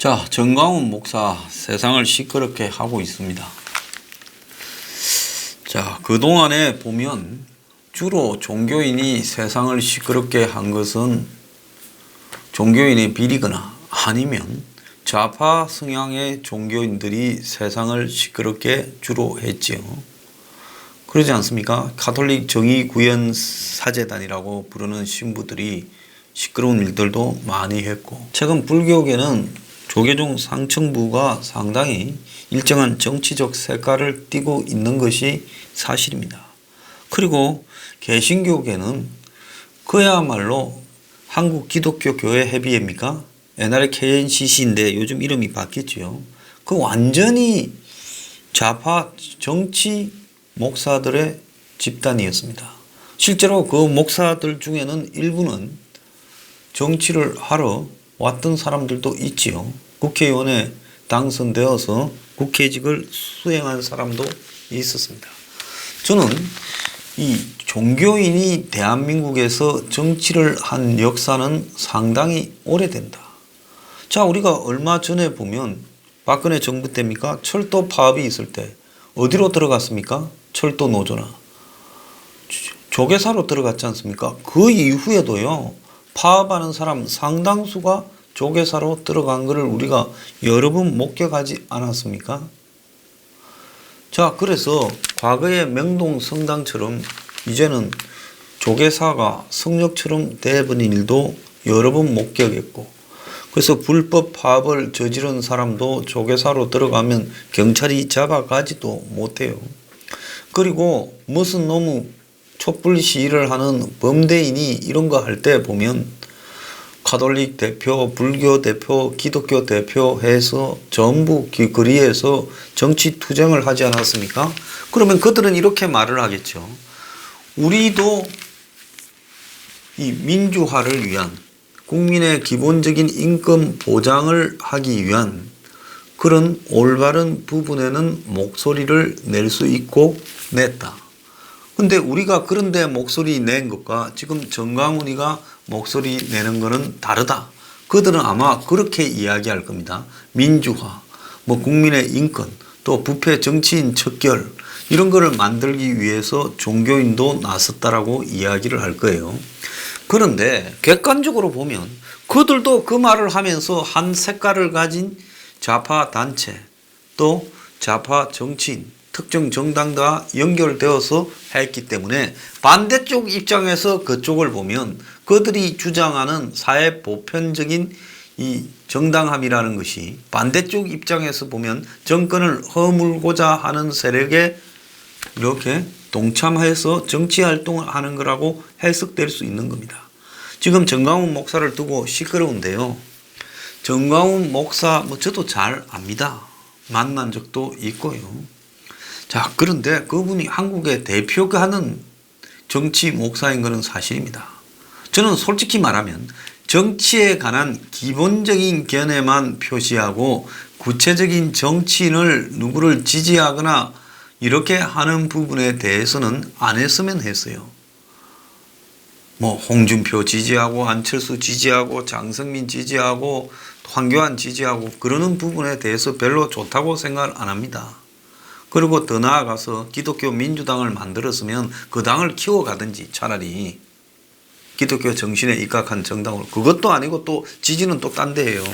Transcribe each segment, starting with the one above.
자, 정광훈 목사 세상을 시끄럽게 하고 있습니다. 자, 그동안에 보면 주로 종교인이 세상을 시끄럽게 한 것은 종교인의 비리거나 아니면 좌파 성향의 종교인들이 세상을 시끄럽게 주로 했지요. 그러지 않습니까? 가톨릭 정의구현사재단이라고 부르는 신부들이 시끄러운 일들도 많이 했고, 최근 불교계는 조계종 상층부가 상당히 일정한 정치적 색깔을 띠고 있는 것이 사실입니다. 그리고 개신교계는 그야말로 한국 기독교 교회 협의회입니까? 옛날에 KNCC인데 요즘 이름이 바뀌었죠. 그 완전히 좌파 정치 목사들의 집단이었습니다. 실제로 그 목사들 중에는 일부는 정치를 하러 왔던 사람들도 있지요. 국회의원에 당선되어서 국회직을 수행한 사람도 있었습니다. 저는 이 종교인이 대한민국에서 정치를 한 역사는 상당히 오래된다. 자, 우리가 얼마 전에 보면 박근혜 정부 때입니까? 철도 파업이 있을 때 어디로 들어갔습니까? 철도 노조나 조계사로 들어갔지 않습니까? 그 이후에도요, 파업하는 사람 상당수가 조계사로 들어간 것을 우리가 여러 번 목격하지 않았습니까? 자, 그래서 과거의 명동 성당처럼 이제는 조계사가 성역처럼 되어버린 일도 여러 번 목격했고, 그래서 불법 파업을 저지른 사람도 조계사로 들어가면 경찰이 잡아가지도 못해요. 그리고 무슨 너무 촛불 시위를 하는 범대인이 이런 거 할 때 보면 가톨릭 대표, 불교 대표, 기독교 대표 해서 전부 거리에서 정치 투쟁을 하지 않았습니까? 그러면 그들은 이렇게 말을 하겠죠. 우리도 이 민주화를 위한, 국민의 기본적인 인권 보장을 하기 위한 그런 올바른 부분에는 목소리를 낼 수 있고 냈다. 근데 우리가 그런데 목소리 낸 것과 지금 정광훈이가 목소리 내는 것은 다르다. 그들은 아마 그렇게 이야기할 겁니다. 민주화, 국민의 인권, 또 부패 정치인 척결, 이런 거를 만들기 위해서 종교인도 나섰다라고 이야기를 할 거예요. 그런데 객관적으로 보면 그들도 그 말을 하면서 한 색깔을 가진 좌파 단체, 또 좌파 정치인, 특정 정당과 연결되어서 했기 때문에 반대쪽 입장에서 그쪽을 보면 그들이 주장하는 사회 보편적인 이 정당함이라는 것이 반대쪽 입장에서 보면 정권을 허물고자 하는 세력에 이렇게 동참해서 정치활동을 하는 거라고 해석될 수 있는 겁니다. 지금 정광훈 목사를 두고 시끄러운데요. 정광훈 목사 저도 잘 압니다. 만난 적도 있고요. 자, 그런데 그분이 한국의 대표가 하는 정치 목사인 것은 사실입니다. 저는 솔직히 말하면 정치에 관한 기본적인 견해만 표시하고 구체적인 정치인을 누구를 지지하거나 이렇게 하는 부분에 대해서는 안 했으면 했어요. 홍준표 지지하고 안철수 지지하고 장성민 지지하고 황교안 지지하고 그러는 부분에 대해서 별로 좋다고 생각을 안 합니다. 그리고 더 나아가서 기독교 민주당을 만들었으면 그 당을 키워가든지 차라리 기독교 정신에 입각한 정당으로, 그것도 아니고 또 지지는 또 딴 데예요.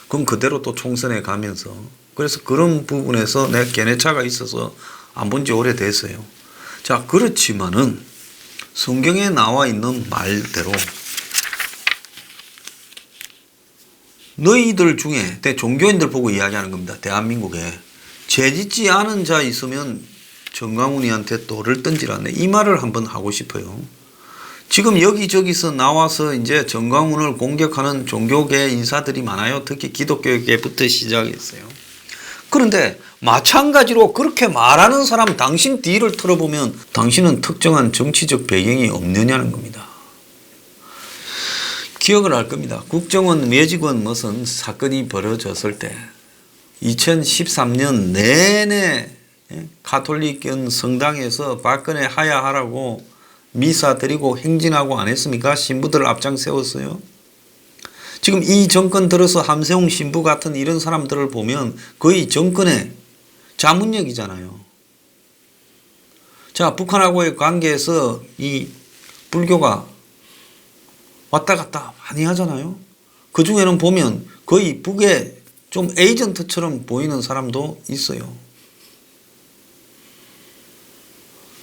그럼 그대로 또 총선에 가면서, 그래서 그런 부분에서 내 견해차가 있어서 안 본 지 오래됐어요. 자, 그렇지만은 성경에 나와 있는 말대로 너희들 중에, 종교인들 보고 이야기하는 겁니다. 대한민국에 죄짓지 않은 자 있으면 정광훈이한테 돌을 던지라네, 이 말을 한번 하고 싶어요. 지금 여기저기서 나와서 이제 정광훈을 공격하는 종교계 인사들이 많아요. 특히 기독교계부터 시작했어요. 그런데 마찬가지로 그렇게 말하는 사람 당신 뒤를 틀어보면 당신은 특정한 정치적 배경이 없느냐는 겁니다. 기억을 할 겁니다. 국정원 매직원 무슨 사건이 벌어졌을 때 2013년 내내 가톨릭 성당에서 박근혜 하야하라고 미사 드리고 행진하고 안 했습니까? 신부들을 앞장 세웠어요. 지금 이 정권 들어서 함세웅 신부 같은 이런 사람들을 보면 거의 정권의 자문역이잖아요. 자, 북한하고의 관계에서 이 불교가 왔다 갔다 많이 하잖아요. 그 중에는 보면 거의 북의 좀 에이전트처럼 보이는 사람도 있어요.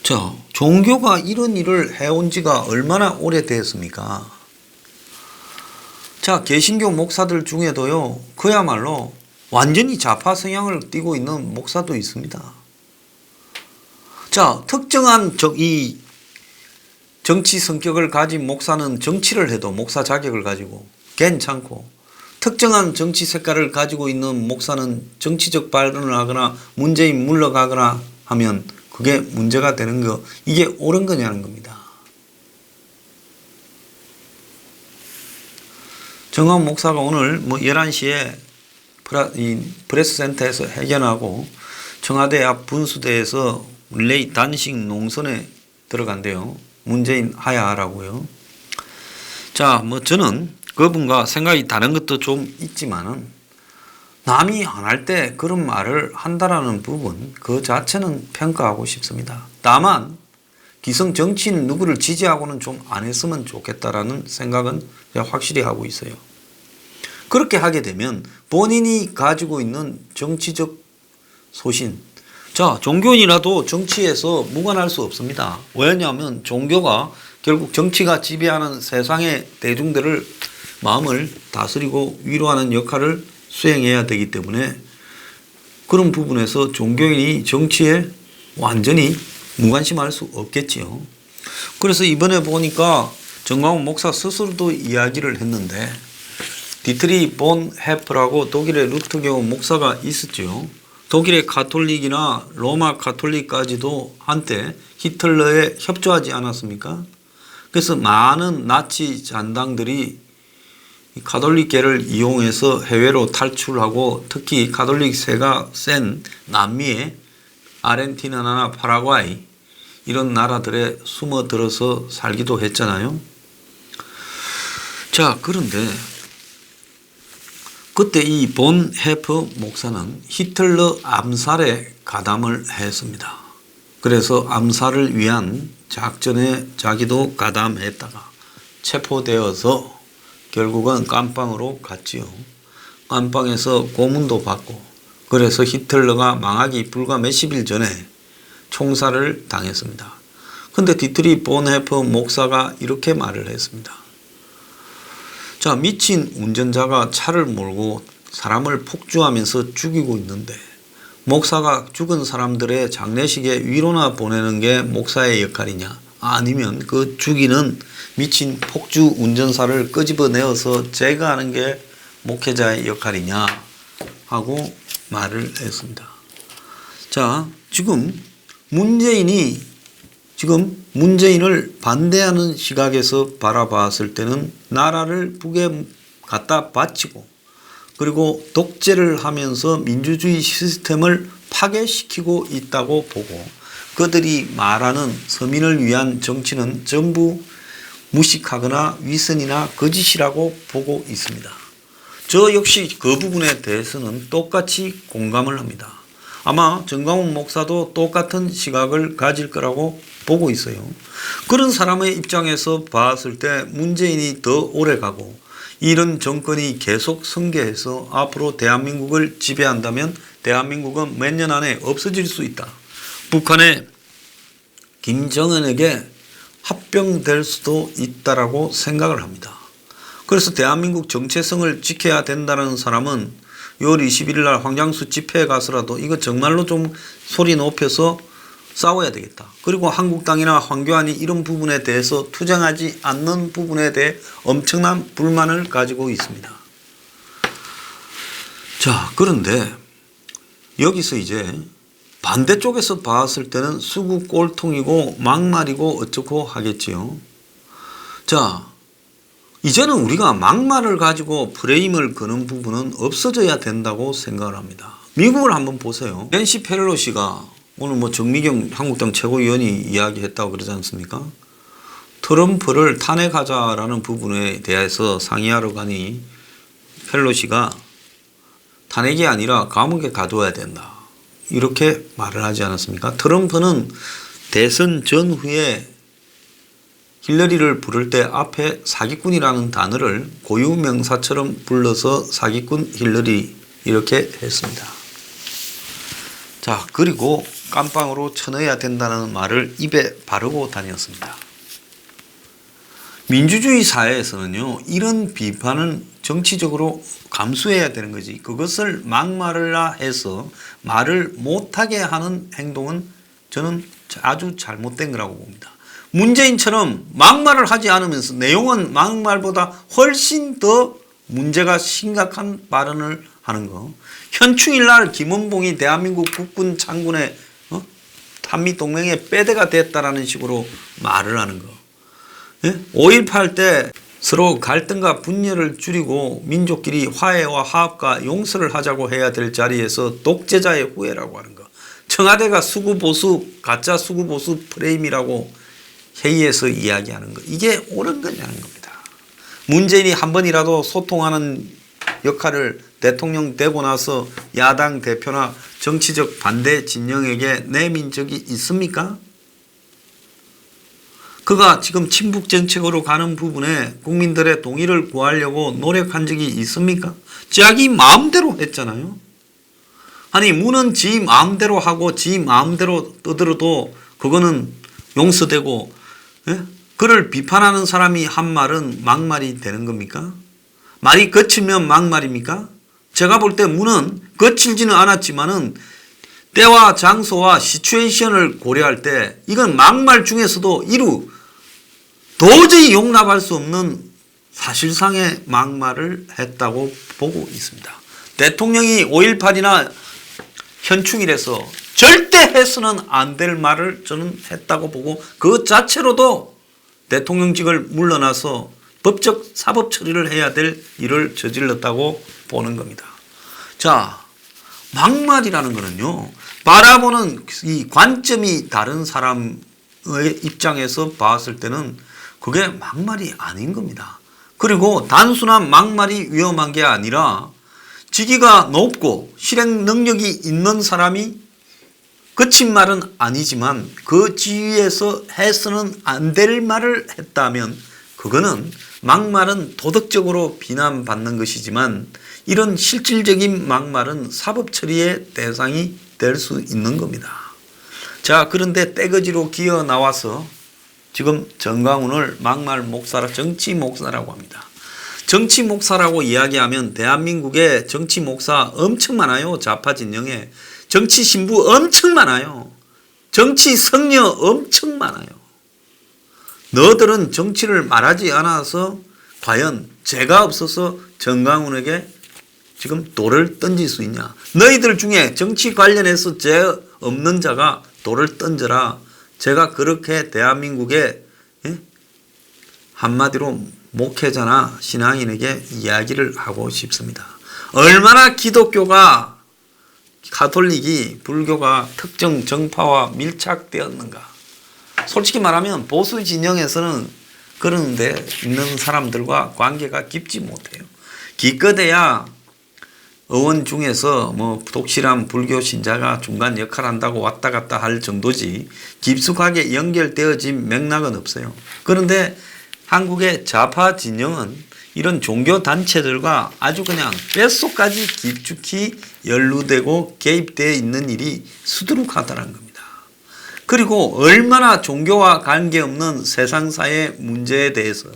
자, 종교가 이런 일을 해온 지가 얼마나 오래됐습니까? 자, 개신교 목사들 중에도요, 그야말로 완전히 좌파 성향을 띠고 있는 목사도 있습니다. 자, 특정한 이 정치 성격을 가진 목사는 정치를 해도 목사 자격을 가지고 괜찮고, 특정한 정치 색깔을 가지고 있는 목사는 정치적 발언을 하거나 문재인 물러가거나 하면 그게 문제가 되는 거, 이게 옳은 거냐는 겁니다. 정광훈 목사가 오늘 11시에 프레스센터에서 회견하고 청와대 앞 분수대에서 릴레이 단식 농선에 들어간대요. 문재인 하야하라고요. 자, 저는 그분과 생각이 다른 것도 좀 있지만은 남이 안 할 때 그런 말을 한다라는 부분 그 자체는 평가하고 싶습니다. 다만 기성 정치인 누구를 지지하고는 좀 안 했으면 좋겠다라는 생각은 확실히 하고 있어요. 그렇게 하게 되면 본인이 가지고 있는 정치적 소신, 자, 종교인이라도 정치에서 무관할 수 없습니다. 왜냐하면 종교가 결국 정치가 지배하는 세상의 대중들을 마음을 다스리고 위로하는 역할을 수행해야 되기 때문에 그런 부분에서 종교인이 정치에 완전히 무관심할 수 없겠지요. 그래서 이번에 보니까 정광훈 목사 스스로도 이야기를 했는데 디트리 본 헤프라고 독일의 루트교 목사가 있었죠. 독일의 가톨릭이나 로마 가톨릭까지도 한때 히틀러에 협조하지 않았습니까? 그래서 많은 나치 잔당들이 가톨릭계를 이용해서 해외로 탈출하고 특히 가톨릭세가 센 남미의 아르헨티나나 파라과이 이런 나라들에 숨어들어서 살기도 했잖아요. 자, 그런데 그때 이 본 헤프 목사는 히틀러 암살에 가담을 했습니다. 그래서 암살을 위한 작전에 자기도 가담했다가 체포되어서 결국은 깜빵으로 갔지요. 깜빵에서 고문도 받고 그래서 히틀러가 망하기 불과 몇십일 전에 총살을 당했습니다. 근데 디트리 본헤프 목사가 이렇게 말을 했습니다. 자, 미친 운전자가 차를 몰고 사람을 폭주하면서 죽이고 있는데 목사가 죽은 사람들의 장례식에 위로나 보내는 게 목사의 역할이냐? 아니면 그 죽이는 미친 폭주 운전사를 끄집어내어서 제거하는 게 목회자의 역할이냐? 하고 말을 했습니다. 자, 지금 문재인을 반대하는 시각에서 바라봤을 때는 나라를 북에 갖다 바치고 그리고 독재를 하면서 민주주의 시스템을 파괴시키고 있다고 보고 그들이 말하는 서민을 위한 정치는 전부 무식하거나 위선이나 거짓이라고 보고 있습니다. 저 역시 그 부분에 대해서는 똑같이 공감을 합니다. 아마 정광훈 목사도 똑같은 시각을 가질 거라고 보고 있어요. 그런 사람의 입장에서 봤을 때 문재인이 더 오래가고 이런 정권이 계속 승계해서 앞으로 대한민국을 지배한다면 대한민국은 몇 년 안에 없어질 수 있다. 북한의 김정은에게 합병될 수도 있다라고 생각을 합니다. 그래서 대한민국 정체성을 지켜야 된다는 사람은 6월 21일 날 황장수 집회에 가서라도 이거 정말로 좀 소리 높여서 싸워야 되겠다. 그리고 한국당이나 황교안이 이런 부분에 대해서 투쟁하지 않는 부분에 대해 엄청난 불만을 가지고 있습니다. 자, 그런데 여기서 이제 반대쪽에서 봤을 때는 수구 꼴통이고 막말이고 어쩌고 하겠지요. 자, 이제는 우리가 막말을 가지고 프레임을 거는 부분은 없어져야 된다고 생각을 합니다. 미국을 한번 보세요. 낸시 펠로시가 오늘 정미경 한국당 최고위원이 이야기했다고 그러지 않습니까? 트럼프를 탄핵하자라는 부분에 대해서 상의하러 가니 펠로시가 탄핵이 아니라 감옥에 가둬야 된다. 이렇게 말을 하지 않았습니까? 트럼프는 대선 전후에 힐러리를 부를 때 앞에 사기꾼이라는 단어를 고유명사처럼 불러서 사기꾼 힐러리 이렇게 했습니다. 자, 그리고 깜빵으로 쳐넣어야 된다는 말을 입에 바르고 다녔습니다. 민주주의 사회에서는요, 이런 비판은 정치적으로 감수해야 되는 거지. 그것을 막말을 해서 말을 못하게 하는 행동은 저는 아주 잘못된 거라고 봅니다. 문재인처럼 막말을 하지 않으면서 내용은 막말보다 훨씬 더 문제가 심각한 발언을 하는 거. 현충일 날 김원봉이 대한민국 국군 장군의 한미동맹의 빼대가 됐다라는 식으로 말을 하는 거. 5.18 때 서로 갈등과 분열을 줄이고 민족끼리 화해와 화합과 용서를 하자고 해야 될 자리에서 독재자의 후예라고 하는 거. 청와대가 수구보수, 가짜 수구보수 프레임이라고 회의에서 이야기하는 거. 이게 옳은 거냐는 겁니다. 문재인이 한 번이라도 소통하는 역할을 대통령 되고 나서 야당 대표나 정치적 반대 진영에게 내민 적이 있습니까? 그가 지금 친북 정책으로 가는 부분에 국민들의 동의를 구하려고 노력한 적이 있습니까? 자기 마음대로 했잖아요. 아니, 문은 지 마음대로 하고 지 마음대로 떠들어도 그거는 용서되고, 그를 비판하는 사람이 한 말은 막말이 되는 겁니까? 말이 거칠면 막말입니까? 제가 볼 때 문은 거칠지는 않았지만은 때와 장소와 시츄에이션을 고려할 때 이건 막말 중에서도 도저히 용납할 수 없는 사실상의 막말을 했다고 보고 있습니다. 대통령이 5.18이나 현충일에서 절대 해서는 안 될 말을 저는 했다고 보고 그 자체로도 대통령직을 물러나서 법적 사법 처리를 해야 될 일을 저질렀다고 보는 겁니다. 자, 막말이라는 거는요, 바라보는 이 관점이 다른 사람의 입장에서 봤을 때는 그게 막말이 아닌 겁니다. 그리고 단순한 막말이 위험한 게 아니라 직위가 높고 실행 능력이 있는 사람이 거친 말은 아니지만 그 지위에서 해서는 안 될 말을 했다면 그거는 막말은 도덕적으로 비난받는 것이지만 이런 실질적인 막말은 사법 처리의 대상이 될 수 있는 겁니다. 자, 그런데 떼거지로 기어 나와서 지금 정강훈을 막말 목사라, 정치 목사라고 합니다. 정치 목사라고 이야기하면 대한민국에 정치 목사 엄청 많아요. 좌파 진영에. 정치 신부 엄청 많아요. 정치 성녀 엄청 많아요. 너들은 정치를 말하지 않아서 과연 죄가 없어서 정강훈에게 지금 돌을 던질 수 있냐. 너희들 중에 정치 관련해서 죄 없는 자가 돌을 던져라. 제가 그렇게 대한민국에 한마디로 목회자나 신앙인에게 이야기를 하고 싶습니다. 얼마나 기독교가, 가톨릭이, 불교가 특정 정파와 밀착되었는가. 솔직히 말하면 보수 진영에서는 그런 데 있는 사람들과 관계가 깊지 못해요. 기껏해야 의원 중에서 뭐 독실한 불교 신자가 중간 역할을 한다고 왔다 갔다 할 정도지 깊숙하게 연결되어진 맥락은 없어요. 그런데 한국의 좌파 진영은 이런 종교 단체들과 아주 그냥 뼛속까지 깊숙이 연루되고 개입되어 있는 일이 수두룩하다는 겁니다. 그리고 얼마나 종교와 관계없는 세상사의 문제에 대해서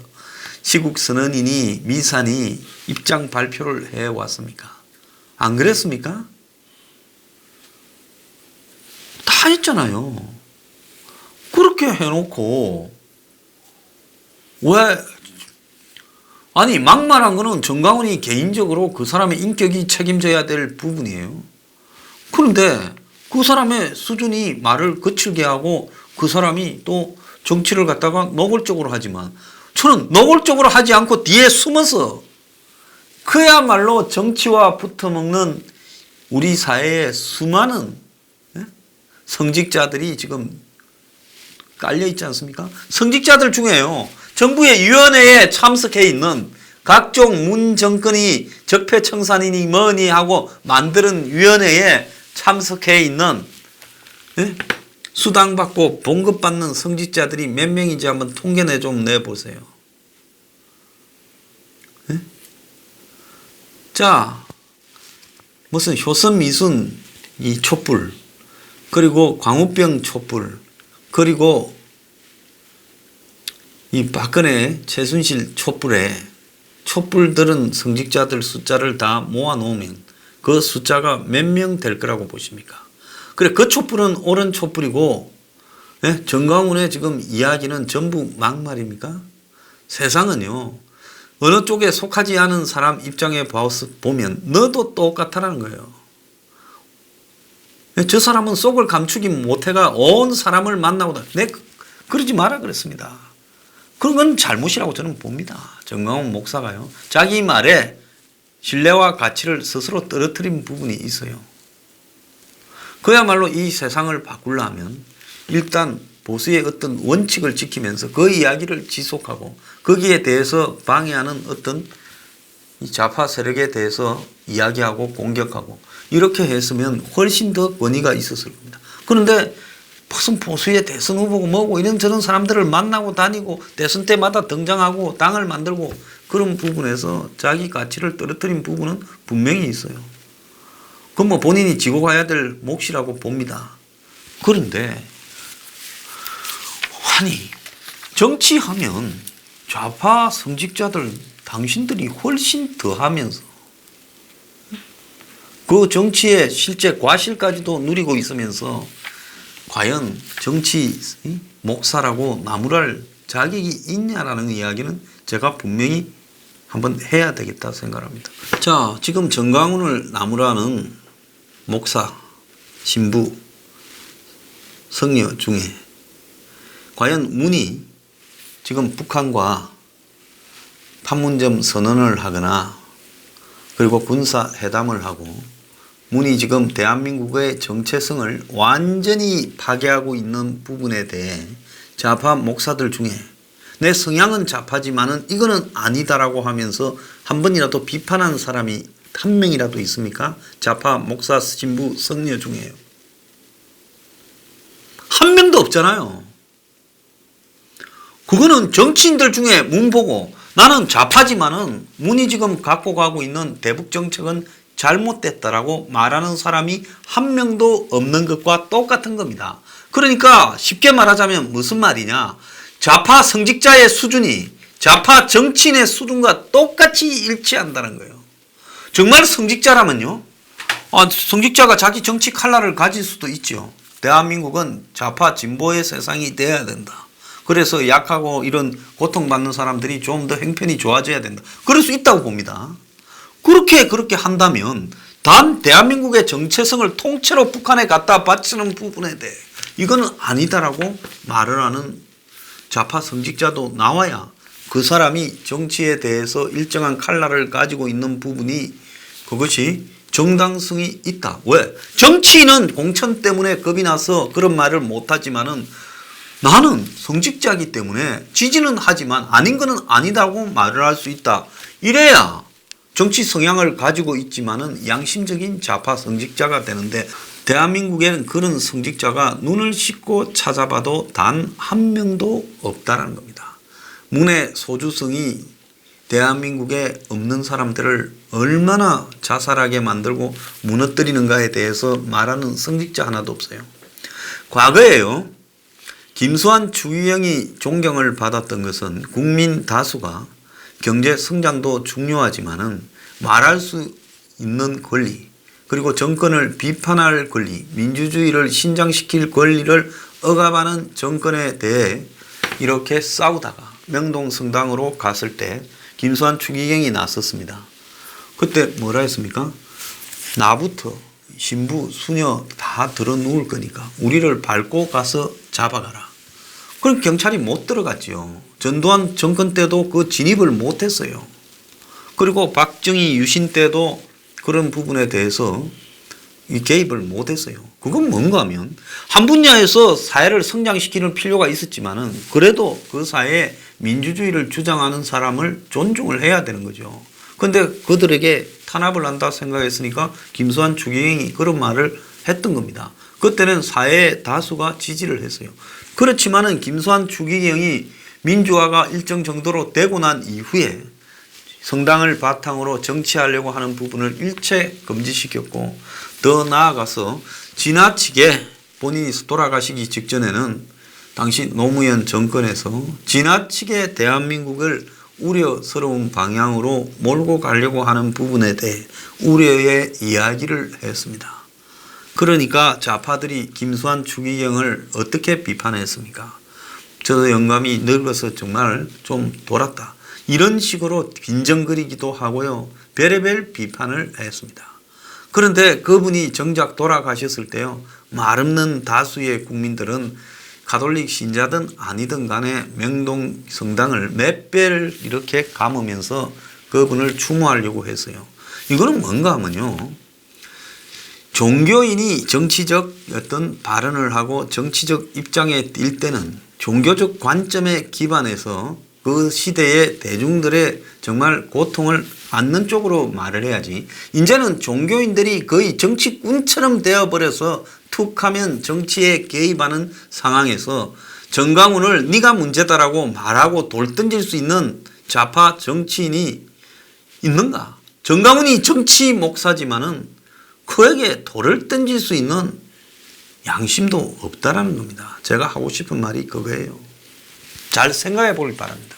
시국 선언인이 미산이 입장 발표를 해왔습니까? 안 그랬습니까? 다 했잖아요. 그렇게 해놓고 왜 아니 막말한 거는 정강훈이 개인적으로 그 사람의 인격이 책임져야 될 부분이에요. 그런데 그 사람의 수준이 말을 거칠게 하고 그 사람이 또 정치를 갖다가 노골적으로 하지만 저는 노골적으로 하지 않고 뒤에 숨어서 그야말로 정치와 붙어먹는 우리 사회의 수많은 성직자들이 지금 깔려 있지 않습니까? 성직자들 중에요. 정부의 위원회에 참석해 있는 각종 문 정권이 적폐청산이니 뭐니 하고 만드는 위원회에 참석해 있는 수당받고 봉급받는 성직자들이 몇 명인지 한번 통계내 좀 내보세요. 자, 무슨 효선 미순 이 촛불, 그리고 광우병 촛불, 그리고 이 박근혜 최순실 촛불들은 성직자들 숫자를 다 모아놓으면 그 숫자가 몇 명 될 거라고 보십니까? 그래, 그 촛불은 옳은 촛불이고, 정광훈의 지금 이야기는 전부 막말입니까? 세상은요, 어느 쪽에 속하지 않은 사람 입장에 보면 너도 똑같다라는 거예요. 저 사람은 속을 감추기 못해가 온 사람을 만나고 그러지 마라 그랬습니다. 그런 건 잘못이라고 저는 봅니다. 정광훈 목사가요, 자기 말에 신뢰와 가치를 스스로 떨어뜨린 부분이 있어요. 그야말로 이 세상을 바꾸려면 일단 보수의 어떤 원칙을 지키면서 그 이야기를 지속하고 거기에 대해서 방해하는 어떤 좌파 세력에 대해서 이야기하고 공격하고 이렇게 했으면 훨씬 더 권위가 있었을 겁니다. 그런데 무슨 보수의 대선 후보고 뭐고 이런저런 사람들을 만나고 다니고 대선 때마다 등장하고 당을 만들고 그런 부분에서 자기 가치를 떨어뜨린 부분은 분명히 있어요. 그건 뭐 본인이 지고 가야 될 몫이라고 봅니다. 그런데 아니, 정치하면 좌파 성직자들 당신들이 훨씬 더 하면서 그 정치의 실제 과실까지도 누리고 있으면서 과연 정치 목사라고 나무랄 자격이 있냐라는 이야기는 제가 분명히 한번 해야 되겠다 생각합니다. 자, 지금 정광훈을 나무라는 목사, 신부, 성녀 중에 과연 문이 지금 북한과 판문점 선언을 하거나 그리고 군사회담을 하고 문이 지금 대한민국의 정체성을 완전히 파괴하고 있는 부분에 대해 좌파 목사들 중에 내 성향은 좌파지만은 이거는 아니다라고 하면서 한 번이라도 비판한 사람이 한 명이라도 있습니까? 좌파 목사, 신부, 성녀 중에요. 한 명도 없잖아요. 그거는 정치인들 중에 문 보고 나는 좌파지만은 문이 지금 갖고 가고 있는 대북 정책은 잘못됐다라고 말하는 사람이 한 명도 없는 것과 똑같은 겁니다. 그러니까 쉽게 말하자면 무슨 말이냐. 좌파 성직자의 수준이 좌파 정치인의 수준과 똑같이 일치한다는 거예요. 정말 성직자라면요. 성직자가 자기 정치 칼날을 가질 수도 있죠. 대한민국은 좌파 진보의 세상이 돼야 된다. 그래서 약하고 이런 고통받는 사람들이 좀 더 형편이 좋아져야 된다. 그럴 수 있다고 봅니다. 그렇게 한다면 단 대한민국의 정체성을 통째로 북한에 갖다 바치는 부분에 대해 이거는 아니다라고 말을 하는 좌파 성직자도 나와야 그 사람이 정치에 대해서 일정한 칼날을 가지고 있는 부분이 그것이 정당성이 있다. 왜? 정치인은 공천 때문에 겁이 나서 그런 말을 못하지만은 나는 성직자이기 때문에 지지는 하지만 아닌 거는 아니다고 말을 할 수 있다. 이래야 정치 성향을 가지고 있지만은 양심적인 좌파 성직자가 되는데 대한민국에는 그런 성직자가 눈을 씻고 찾아봐도 단 한 명도 없다라는 겁니다. 문의 소주성이 대한민국에 없는 사람들을 얼마나 자살하게 만들고 무너뜨리는가에 대해서 말하는 성직자 하나도 없어요. 과거에요. 김수환 추기경이 존경을 받았던 것은 국민 다수가 경제 성장도 중요하지만은 말할 수 있는 권리, 그리고 정권을 비판할 권리, 민주주의를 신장시킬 권리를 억압하는 정권에 대해 이렇게 싸우다가 명동성당으로 갔을 때 김수환 추기경이 나섰습니다. 그때 뭐라 했습니까? 나부터 신부, 수녀 다 들어 누울 거니까 우리를 밟고 가서 잡아가라. 그럼 경찰이 못 들어갔죠. 전두환 정권 때도 그 진입을 못했어요. 그리고 박정희 유신 때도 그런 부분에 대해서 이 개입을 못했어요. 그건 뭔가 하면 한 분야에서 사회를 성장시키는 필요가 있었지만은 그래도 그 사회에 민주주의를 주장하는 사람을 존중을 해야 되는 거죠. 근데 그들에게 탄압을 한다 생각했으니까 김수환 추기경이 그런 말을 했던 겁니다. 그때는 사회의 다수가 지지를 했어요. 그렇지만은 김수환 추기경이 민주화가 일정 정도로 되고 난 이후에 성당을 바탕으로 정치하려고 하는 부분을 일체 금지시켰고, 더 나아가서 지나치게 본인이 돌아가시기 직전에는 당시 노무현 정권에서 지나치게 대한민국을 우려스러운 방향으로 몰고 가려고 하는 부분에 대해 우려의 이야기를 했습니다. 그러니까 좌파들이 김수환 추기경을 어떻게 비판했습니까? 저도 영감이 늙어서 정말 좀 돌았다. 이런 식으로 빈정거리기도 하고요. 별의별 비판을 했습니다. 그런데 그분이 정작 돌아가셨을 때요. 말 없는 다수의 국민들은 가톨릭 신자든 아니든 간에 명동 성당을 몇 배를 이렇게 감으면서 그분을 추모하려고 했어요. 이거는 뭔가 하면요. 종교인이 정치적 어떤 발언을 하고 정치적 입장에 뛸 때는 종교적 관점에 기반해서 그 시대의 대중들의 정말 고통을 안는 쪽으로 말을 해야지. 이제는 종교인들이 거의 정치꾼처럼 되어버려서 툭 하면 정치에 개입하는 상황에서 정강훈을 네가 문제다라고 말하고 돌 던질 수 있는 좌파 정치인이 있는가? 정강훈이 정치 목사지만은 그에게 돌을 던질 수 있는 양심도 없다라는 겁니다. 제가 하고 싶은 말이 그거예요. 잘 생각해 보길 바랍니다.